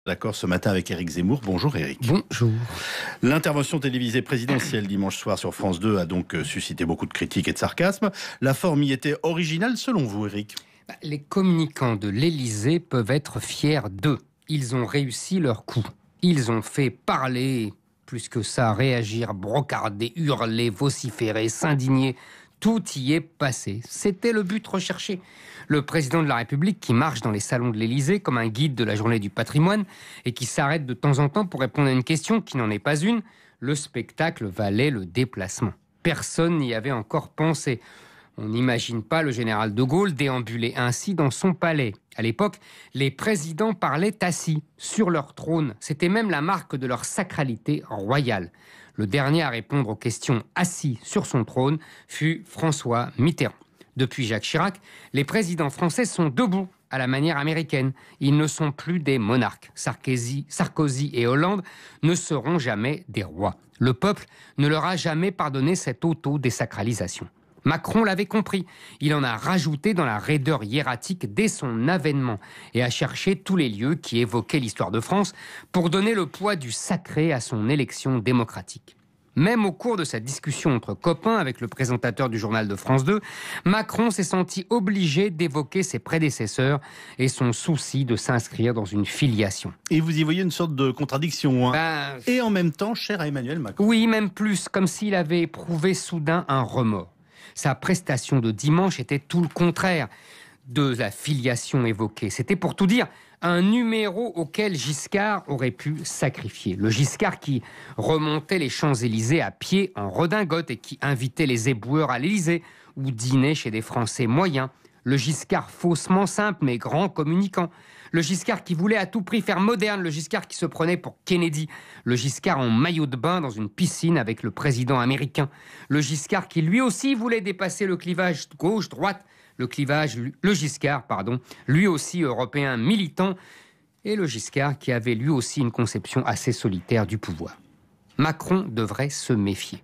D'accord, ce matin avec Éric Zemmour. Bonjour Éric. Bonjour. L'intervention télévisée présidentielle dimanche soir sur France 2 a donc suscité beaucoup de critiques et de sarcasme. La forme y était originale selon vous, Éric? Les communicants de l'Élysée peuvent être fiers d'eux. Ils ont réussi leur coup. Ils ont fait parler, plus que ça, réagir, brocarder, hurler, vociférer, s'indigner. Tout y est passé. C'était le but recherché. Le président de la République qui marche dans les salons de l'Élysée comme un guide de la journée du patrimoine et qui s'arrête de temps en temps pour répondre à une question qui n'en est pas une, le spectacle valait le déplacement. Personne n'y avait encore pensé. On n'imagine pas le général de Gaulle déambuler ainsi dans son palais. À l'époque, les présidents parlaient assis, sur leur trône. C'était même la marque de leur sacralité royale. Le dernier à répondre aux questions assis sur son trône fut François Mitterrand. Depuis Jacques Chirac, les présidents français sont debout à la manière américaine. Ils ne sont plus des monarques. Sarkozy et Hollande ne seront jamais des rois. Le peuple ne leur a jamais pardonné cette auto-désacralisation. Macron l'avait compris. Il en a rajouté dans la raideur hiératique dès son avènement et a cherché tous les lieux qui évoquaient l'histoire de France pour donner le poids du sacré à son élection démocratique. Même au cours de sa discussion entre copains avec le présentateur du journal de France 2, Macron s'est senti obligé d'évoquer ses prédécesseurs et son souci de s'inscrire dans une filiation. Et vous y voyez une sorte de contradiction, hein. Et en même temps, cher à Emmanuel Macron. Oui, même plus, comme s'il avait éprouvé soudain un remords. Sa prestation de dimanche était tout le contraire de la filiation évoquée. C'était pour tout dire un numéro auquel Giscard aurait pu sacrifier. Le Giscard qui remontait les Champs-Élysées à pied en redingote et qui invitait les éboueurs à l'Élysée ou dînait chez des Français moyens. Le Giscard faussement simple mais grand communicant. Le Giscard qui voulait à tout prix faire moderne. Le Giscard qui se prenait pour Kennedy. Le Giscard en maillot de bain dans une piscine avec le président américain. Le Giscard qui lui aussi voulait dépasser le clivage gauche-droite. Le Giscard, lui aussi européen militant, et le Giscard qui avait lui aussi une conception assez solitaire du pouvoir. Macron devrait se méfier.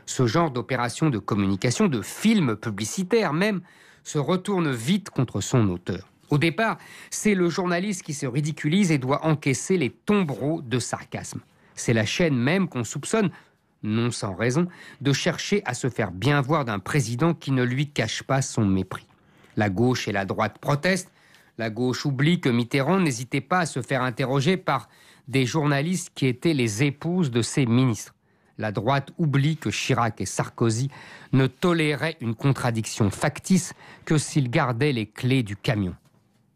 Ce genre d'opération de communication, de film publicitaire même, se retourne vite contre son auteur. Au départ, c'est le journaliste qui se ridiculise et doit encaisser les tombereaux de sarcasme. C'est la chaîne même qu'on soupçonne, non sans raison, de chercher à se faire bien voir d'un président qui ne lui cache pas son mépris. La gauche et la droite protestent. La gauche oublie que Mitterrand n'hésitait pas à se faire interroger par des journalistes qui étaient les épouses de ses ministres. La droite oublie que Chirac et Sarkozy ne toléraient une contradiction factice que s'ils gardaient les clés du camion.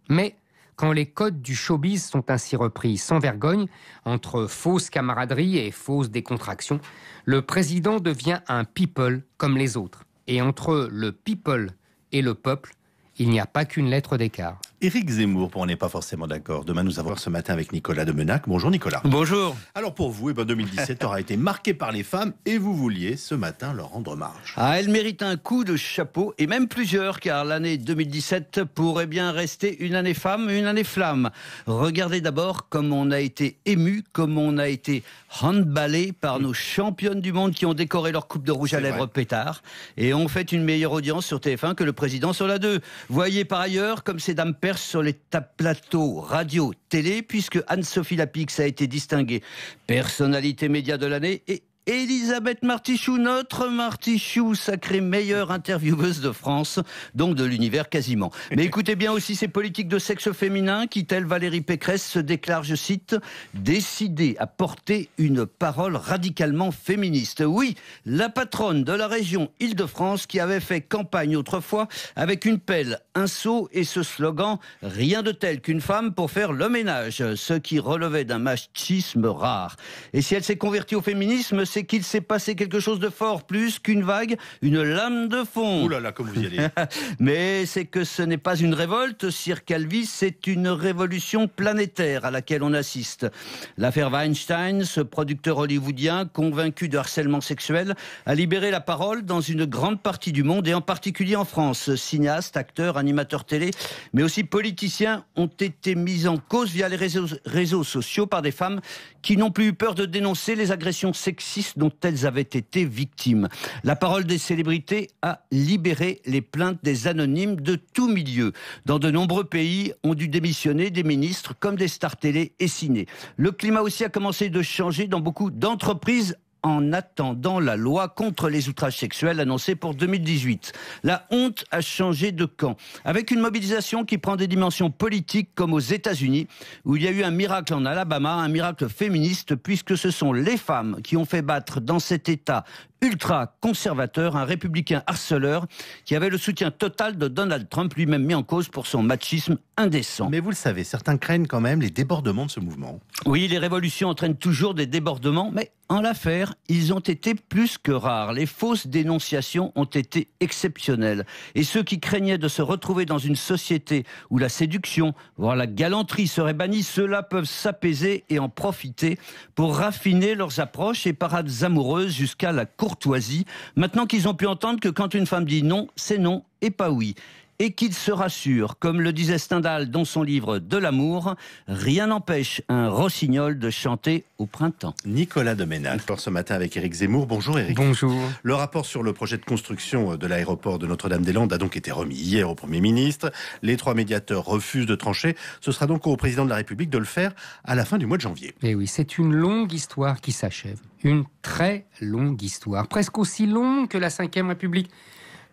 Mais quand les codes du showbiz sont ainsi repris sans vergogne, entre fausse camaraderie et fausse décontraction, le président devient un people comme les autres. Et entre le people et le peuple, il n'y a pas qu'une lettre d'écart. Éric Zemmour, on n'est pas forcément d'accord. Demain, nous avons ce matin avec Nicolas de Menac. Bonjour Nicolas. Bonjour. Alors pour vous, 2017 aura été marqué par les femmes et vous vouliez ce matin leur rendre hommage. Elle mérite un coup de chapeau et même plusieurs, car l'année 2017 pourrait bien rester une année femme, une année flamme. Regardez d'abord comme on a été ému, comme on a été handballé par nos championnes du monde qui ont décoré leur coupe de rouge à lèvres pétard et ont fait une meilleure audience sur TF1 que le président sur la 2. Voyez par ailleurs comme ces dames percent sur les plateaux radio, télé, puisque Anne-Sophie Lapix a été distinguée personnalité média de l'année et Elisabeth Martichoux, notre Martichoux, sacrée meilleure intervieweuse de France, donc de l'univers quasiment. Mais écoutez bien aussi ces politiques de sexe féminin qui, telle Valérie Pécresse, se déclarent, je cite, décidée à porter une parole radicalement féministe. Oui, la patronne de la région Île-de-France qui avait fait campagne autrefois avec une pelle, un seau et ce slogan « Rien de tel qu'une femme pour faire le ménage », ce qui relevait d'un machisme rare. Et si elle s'est convertie au féminisme, c'est qu'il s'est passé quelque chose de fort, plus qu'une vague, une lame de fond. Ouh là là, comme vous y allez. Mais c'est que ce n'est pas une révolte, Sir Calvi, c'est une révolution planétaire à laquelle on assiste. L'affaire Weinstein, ce producteur hollywoodien convaincu de harcèlement sexuel, a libéré la parole dans une grande partie du monde et en particulier en France. Cinéastes, acteurs, animateurs télé, mais aussi politiciens ont été mis en cause via les réseaux sociaux par des femmes qui n'ont plus eu peur de dénoncer les agressions sexistes d'injustices dont elles avaient été victimes. La parole des célébrités a libéré les plaintes des anonymes de tout milieu. Dans de nombreux pays, ont dû démissionner des ministres comme des stars télé et ciné. Le climat aussi a commencé de changer dans beaucoup d'entreprises en attendant la loi contre les outrages sexuels annoncée pour 2018. La honte a changé de camp, avec une mobilisation qui prend des dimensions politiques comme aux États-Unis, où il y a eu un miracle en Alabama, un miracle féministe, puisque ce sont les femmes qui ont fait battre dans cet État ultra-conservateur un républicain harceleur qui avait le soutien total de Donald Trump, lui-même mis en cause pour son machisme indécent. Mais vous le savez, certains craignent quand même les débordements de ce mouvement. Oui, les révolutions entraînent toujours des débordements, mais en l'affaire, ils ont été plus que rares. Les fausses dénonciations ont été exceptionnelles. Et ceux qui craignaient de se retrouver dans une société où la séduction, voire la galanterie serait bannie, ceux-là peuvent s'apaiser et en profiter pour raffiner leurs approches et parades amoureuses jusqu'à la courtoisie, maintenant qu'ils ont pu entendre que quand une femme dit non, c'est non et pas oui. Et qu'ils se rassurent, comme le disait Stendhal dans son livre De l'amour, rien n'empêche un rossignol de chanter au printemps. Nicolas Doménac, pour ce matin avec Éric Zemmour. Bonjour Éric. Bonjour. Le rapport sur le projet de construction de l'aéroport de Notre-Dame-des-Landes a donc été remis hier au Premier ministre. Les 3 médiateurs refusent de trancher. Ce sera donc au président de la République de le faire à la fin du mois de janvier. Et oui, c'est une longue histoire qui s'achève. Une très longue histoire, presque aussi longue que la Ve République.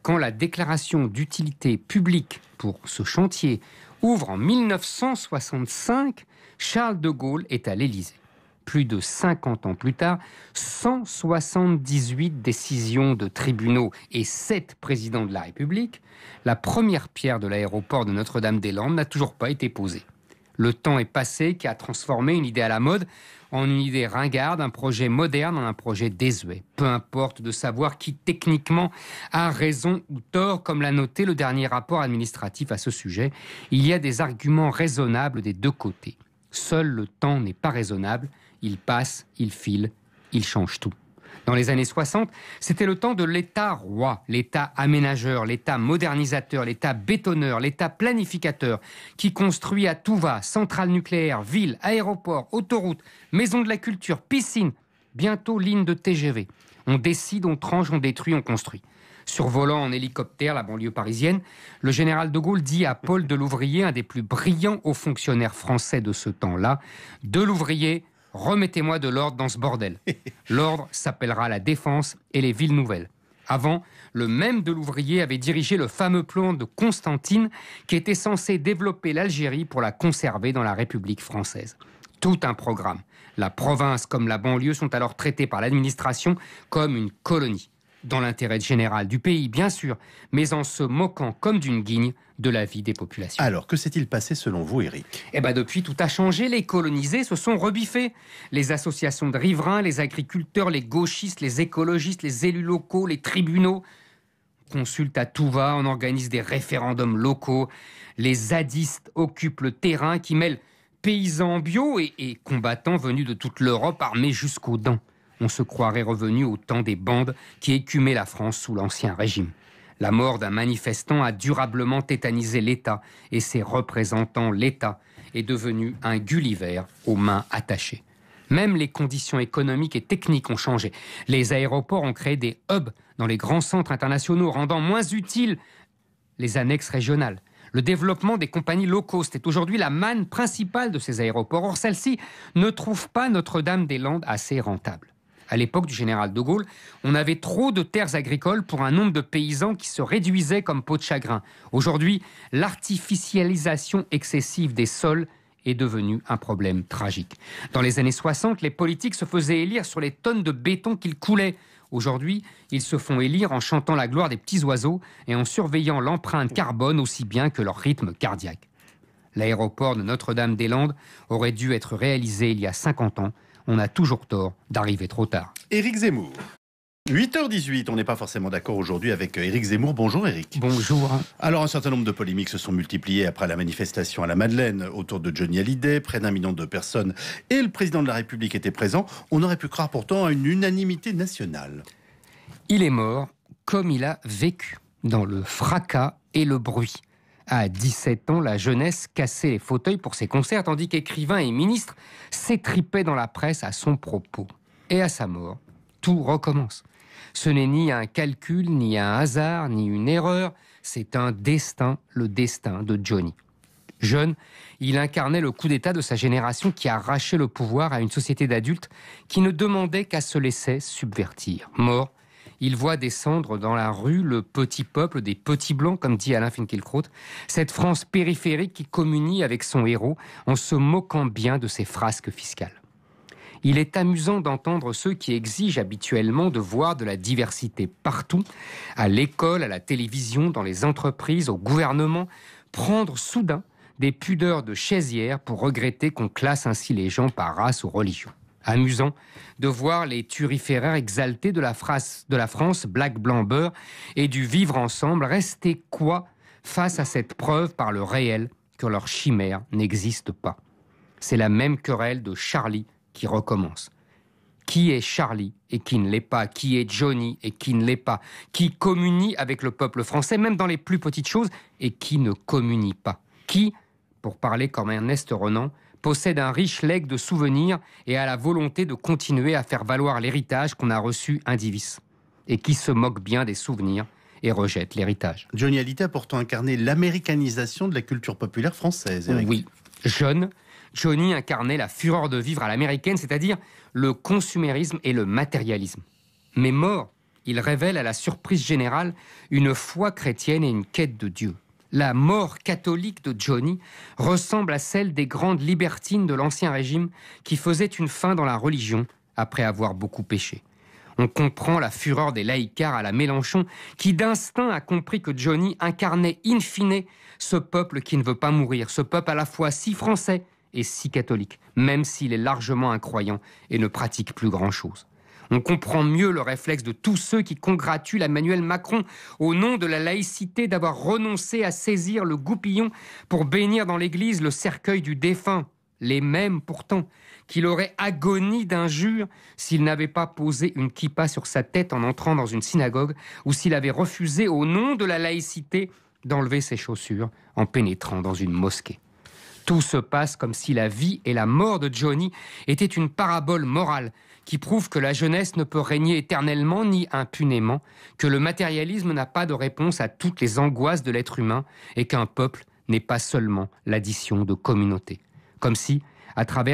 Quand la déclaration d'utilité publique pour ce chantier ouvre en 1965, Charles de Gaulle est à l'Élysée. Plus de 50 ans plus tard, 178 décisions de tribunaux et 7 présidents de la République, la première pierre de l'aéroport de Notre-Dame-des-Landes n'a toujours pas été posée. Le temps est passé qui a transformé une idée à la mode en une idée ringarde, un projet moderne en un projet désuet. Peu importe de savoir qui techniquement a raison ou tort, comme l'a noté le dernier rapport administratif à ce sujet, il y a des arguments raisonnables des deux côtés. Seul le temps n'est pas raisonnable, il passe, il file, il change tout. Dans les années 60, c'était le temps de l'État roi, l'État aménageur, l'État modernisateur, l'État bétonneur, l'État planificateur, qui construit à tout va, centrales nucléaires, villes, aéroports, autoroutes, maisons de la culture, piscines, bientôt lignes de TGV. On décide, on tranche, on détruit, on construit. Survolant en hélicoptère la banlieue parisienne, le général de Gaulle dit à Paul Delouvrier, un des plus brillants hauts fonctionnaires français de ce temps-là, « Delouvrier, remettez-moi de l'ordre dans ce bordel. L'ordre s'appellera la Défense et les villes nouvelles. » Avant, le même Delouvrier avait dirigé le fameux plan de Constantine qui était censé développer l'Algérie pour la conserver dans la République française. Tout un programme. La province comme la banlieue sont alors traitées par l'administration comme une colonie. Dans l'intérêt général du pays, bien sûr, mais en se moquant comme d'une guigne de la vie des populations. Alors, que s'est-il passé selon vous, Éric ? Depuis, tout a changé. Les colonisés se sont rebiffés. Les associations de riverains, les agriculteurs, les gauchistes, les écologistes, les élus locaux, les tribunaux. On consulte à tout va, on organise des référendums locaux. Les zadistes occupent le terrain qui mêle paysans bio et combattants venus de toute l'Europe armés jusqu'aux dents. On se croirait revenu au temps des bandes qui écumaient la France sous l'Ancien Régime. La mort d'un manifestant a durablement tétanisé l'État et ses représentants. L'État est devenu un Gulliver aux mains attachées. Même les conditions économiques et techniques ont changé. Les aéroports ont créé des hubs dans les grands centres internationaux, rendant moins utiles les annexes régionales. Le développement des compagnies low cost est aujourd'hui la manne principale de ces aéroports. Or, celles-ci ne trouvent pas Notre-Dame-des-Landes assez rentable. À l'époque du général de Gaulle, on avait trop de terres agricoles pour un nombre de paysans qui se réduisait comme peau de chagrin. Aujourd'hui, l'artificialisation excessive des sols est devenue un problème tragique. Dans les années 60, les politiques se faisaient élire sur les tonnes de béton qu'ils coulaient. Aujourd'hui, ils se font élire en chantant la gloire des petits oiseaux et en surveillant l'empreinte carbone aussi bien que leur rythme cardiaque. L'aéroport de Notre-Dame-des-Landes aurait dû être réalisé il y a 50 ans. On a toujours tort d'arriver trop tard. Éric Zemmour. 8h18, on n'est pas forcément d'accord aujourd'hui avec Éric Zemmour. Bonjour Éric. Bonjour. Alors un certain nombre de polémiques se sont multipliées après la manifestation à la Madeleine autour de Johnny Hallyday. Près d'1 million de personnes et le président de la République étaient présents. On aurait pu croire pourtant à une unanimité nationale. Il est mort comme il a vécu, dans le fracas et le bruit. À 17 ans, la jeunesse cassait les fauteuils pour ses concerts, tandis qu'écrivains et ministres s'étripaient dans la presse à son propos. Et à sa mort, tout recommence. Ce n'est ni un calcul, ni un hasard, ni une erreur, c'est un destin, le destin de Johnny. Jeune, il incarnait le coup d'État de sa génération qui arrachait le pouvoir à une société d'adultes qui ne demandait qu'à se laisser subvertir. Mort, il voit descendre dans la rue le petit peuple des petits blancs, comme dit Alain Finkielkraut, cette France périphérique qui communie avec son héros en se moquant bien de ses frasques fiscales. Il est amusant d'entendre ceux qui exigent habituellement de voir de la diversité partout, à l'école, à la télévision, dans les entreprises, au gouvernement, prendre soudain des pudeurs de chaisière pour regretter qu'on classe ainsi les gens par race ou religion. Amusant de voir les turiféraires exaltés de la France black, blanc, beurre et du vivre ensemble rester quoi face à cette preuve par le réel que leur chimère n'existe pas. C'est la même querelle de Charlie qui recommence. Qui est Charlie et qui ne l'est pas? Qui est Johnny et qui ne l'est pas? Qui communie avec le peuple français, même dans les plus petites choses, et qui ne communie pas? Qui, pour parler comme Ernest Renan, possède un riche legs de souvenirs et a la volonté de continuer à faire valoir l'héritage qu'on a reçu indivis, et qui se moque bien des souvenirs et rejette l'héritage. Johnny Hallyday a pourtant incarné l'américanisation de la culture populaire française, Éric. Oui, jeune, Johnny incarnait la fureur de vivre à l'américaine, c'est-à-dire le consumérisme et le matérialisme. Mais mort, il révèle à la surprise générale une foi chrétienne et une quête de Dieu. La mort catholique de Johnny ressemble à celle des grandes libertines de l'Ancien Régime qui faisaient une fin dans la religion après avoir beaucoup péché. On comprend la fureur des laïcards à la Mélenchon qui d'instinct a compris que Johnny incarnait in fine ce peuple qui ne veut pas mourir, ce peuple à la fois si français et si catholique, même s'il est largement incroyant et ne pratique plus grand-chose. On comprend mieux le réflexe de tous ceux qui congratulent Emmanuel Macron au nom de la laïcité d'avoir renoncé à saisir le goupillon pour bénir dans l'église le cercueil du défunt. Les mêmes pourtant qu'il aurait agonie d'injures s'il n'avait pas posé une kippa sur sa tête en entrant dans une synagogue ou s'il avait refusé au nom de la laïcité d'enlever ses chaussures en pénétrant dans une mosquée. Tout se passe comme si la vie et la mort de Johnny étaient une parabole morale qui prouve que la jeunesse ne peut régner éternellement ni impunément, que le matérialisme n'a pas de réponse à toutes les angoisses de l'être humain et qu'un peuple n'est pas seulement l'addition de communautés. Comme si, à travers